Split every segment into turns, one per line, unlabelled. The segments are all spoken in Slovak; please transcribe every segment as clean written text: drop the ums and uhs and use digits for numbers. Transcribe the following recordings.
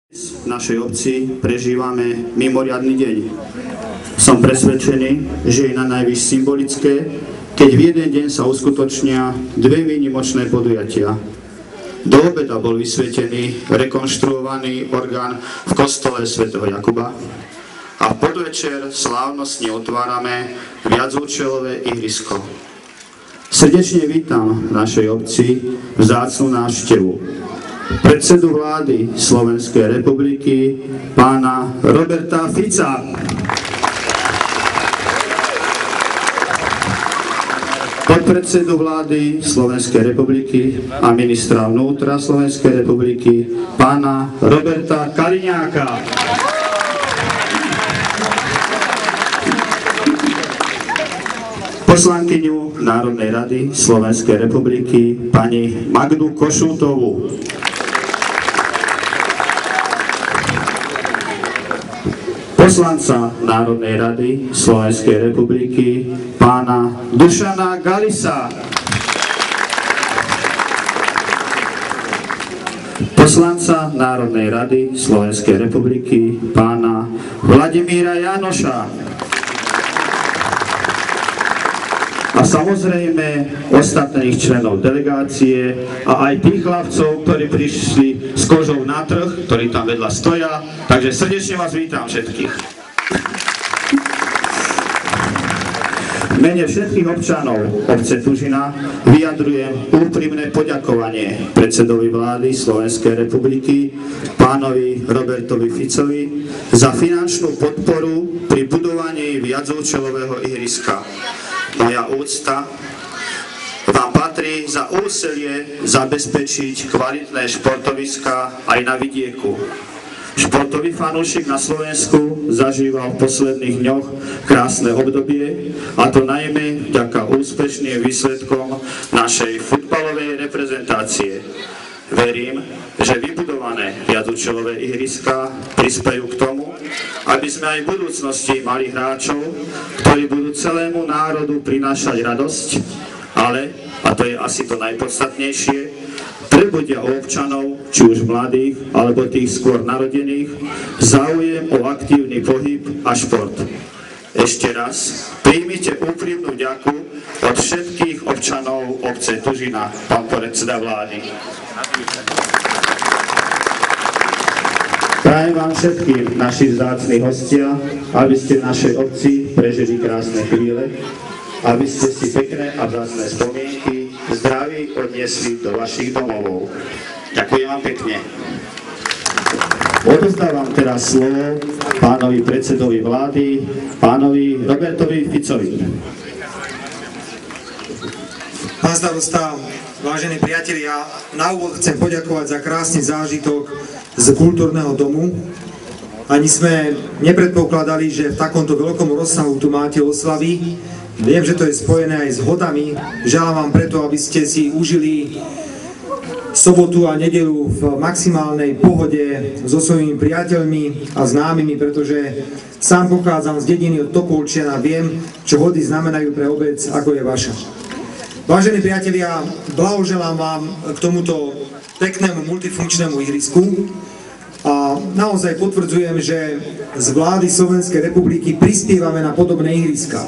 V našej obci prežívame mimoriadny deň. Som presvedčený, že je na najvyššie symbolické, keď v jeden deň sa uskutočnia dve výnimočné podujatia. Do obeda bol vysvietený rekonštruovaný orgán v kostole svätého Jakuba a v podvečer slávnostne otvárame viacúčelové ihrisko. Srdečne vítam v našej obci vzácnu návštevu predsedu vlády Slovenskej republiky, pána Roberta Fica. Podpredsedu vlády Slovenskej republiky a ministra vnútra Slovenskej republiky, pána Roberta Kaliňáka. Poslankyňu Národnej rady Slovenskej republiky, pani Magdu Košútovú. Poslanca Národnej rady Slovenskej republiky, pána Dušana Galisa. Poslanca Národnej rady Slovenskej republiky, pána Vladimíra Jánoša. A samozrejme ostatných členov delegácie a aj tých hlavcov, ktorí prišli s kožou na trh, ktorí tam vedľa stoja. Takže srdečne vás vítam všetkých. V mene všetkých občanov obce Tužina vyjadrujem úprimné poďakovanie predsedovi vlády Slovenskej republiky, pánovi Robertovi Ficovi, za finančnú podporu pri budovaní viacúčelového ihriska. Moja úcta vám patrí za úsilie zabezpečiť kvalitné športoviská aj na vidieku. Športový fanúšik na Slovensku zažíval v posledných dňoch krásne obdobie, a to najmä vďaka úspešným výsledkom našej futbalovej reprezentácie. Verím, že vybudované viacúčelové ihriská prispejú k tomu, aby sme aj v budúcnosti mali hráčov, ktorí budú celému národu prinášať radosť, ale, a to je asi to najpodstatnejšie, prebudia u občanov, či už mladých, alebo tých skôr narodených, záujem o aktívny pohyb a šport. Ešte raz, príjmite úprimnú vďaku od všetkých občanov obce Tužina, pán predseda vlády. Prajem vám všetkým, naši vzácni hostia, aby ste v našej obci prežili krásne chvíle, aby ste si pekné a vzácne spomienky zdraví odniesli do vašich domovov. Ďakujem vám pekne. Odovzdávam teraz slovo pánovi predsedovi vlády, pánovi Robertovi Ficovi.
Pán starosta, vážení priatelia, na úvod chcem poďakovať za krásny zážitok z kultúrneho domu. Ani sme nepredpokladali, že v takomto veľkom rozsahu tu máte oslavy. Viem, že to je spojené aj s hodami. Želám vám preto, aby ste si užili sobotu a nedeľu v maximálnej pohode so svojimi priateľmi a známymi, pretože sám pochádzam z dediny od Topolčian a viem, čo hody znamenajú pre obec, ako je vaša. Vážení priatelia, blahoželám vám k tomuto peknému multifunkčnému ihrisku a naozaj potvrdzujem, že z vlády Slovenskej republiky prispievame na podobné ihriská.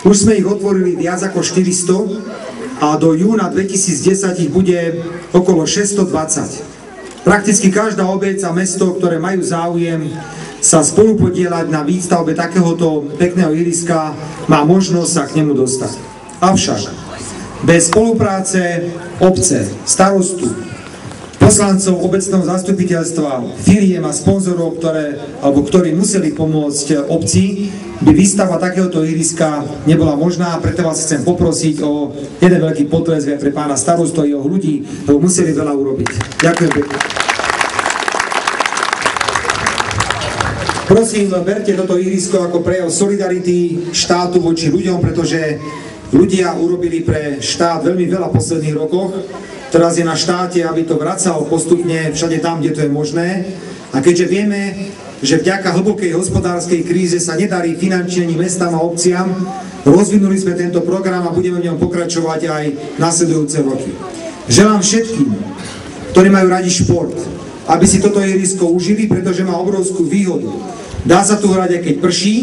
Už sme ich otvorili viac ako 400 a do júna 2010 ich bude okolo 620. Prakticky každá obec a mesto, ktoré majú záujem sa spolupodieľať na výstavbe takéhoto pekného ihriska, má možnosť sa k nemu dostať. Avšak bez spolupráce obce, starostu, poslancov obecného zastupiteľstva, firiem a sponzorov, ktorí museli pomôcť obci, by výstava takéhoto ihriska nebola možná, preto vás chcem poprosiť o jeden veľký potlesk aj pre pána starostu a jeho ľudí, lebo museli veľa urobiť. Ďakujem pekne. Prosím, berte toto ihrisko ako prejav solidarity štátu voči ľuďom, pretože ľudia urobili pre štát veľmi veľa v posledných rokoch. Teraz je na štáte, aby to vracal postupne všade tam, kde to je možné. A keďže vieme, že vďaka hlbokej hospodárskej kríze sa nedarí finančne ani mestám a obciam, rozvinuli sme tento program a budeme v ňom pokračovať aj nasledujúce roky. Želám všetkým, ktorí majú radi šport, aby si toto ihrisko užili, pretože má obrovskú výhodu. Dá sa tu hrať aj keď prší,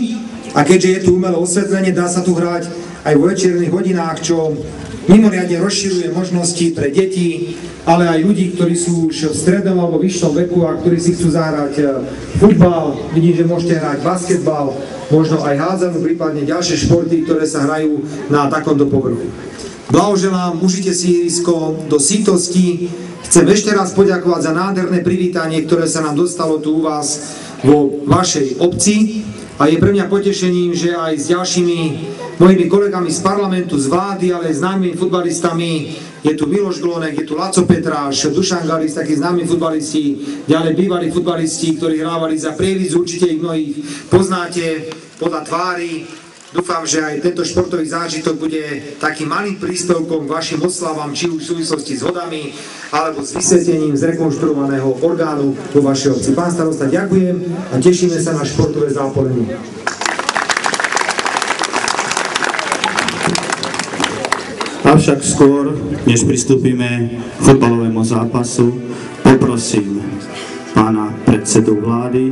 a keďže je tu umelé osvetlenie, dá sa tu hrať aj vo večerných hodinách, čo mimoriadne rozširuje možnosti pre deti, ale aj ľudí, ktorí sú už v strednom alebo vyššom veku a ktorí si chcú zahrať futbal. Vidím, že môžete hrať basketbal, možno aj hádzanú, prípadne ďalšie športy, ktoré sa hrajú na takomto povrchu. Blahoželám, užite si ihrisko do sítosti. Chcem ešte raz poďakovať za nádherné privítanie, ktoré sa nám dostalo tu u vás vo vašej obci. A je pre mňa potešením, že aj s ďalšími mojimi kolegami z parlamentu, z vlády, ale aj známymi futbalistami, je tu Miloš Glonek, je tu Laco Petráš, Dušan Galis, takí známi futbalisti, ďalej bývalí futbalisti, ktorí hrávali za Prievidzu, určite ich mnohých poznáte podľa tvári. Dúfam, že aj tento športový zážitok bude takým malým príspevkom k vašim oslavám, či už v súvislosti s hodami, alebo s vysvetením zrekonštruovaného orgánu vo vašej obci. Pán starosta, ďakujem a tešíme sa na športové zápolenie.
Avšak skôr, než pristúpime k futbalovému zápasu, poprosím pána predsedu vlády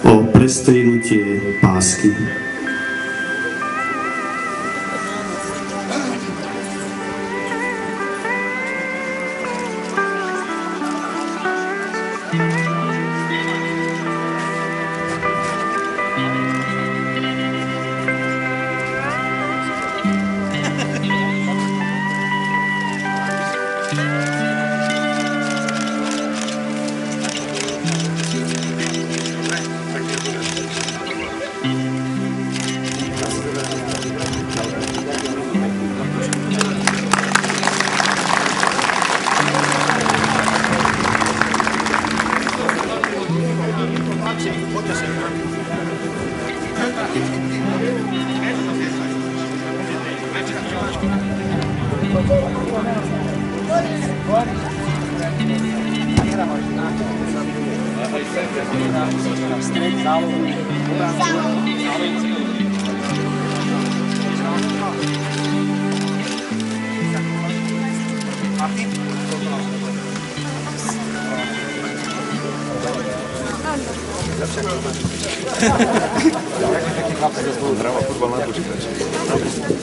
o prestrihnutie pásky.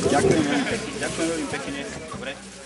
Ďakujem veľmi pekne. Dobre.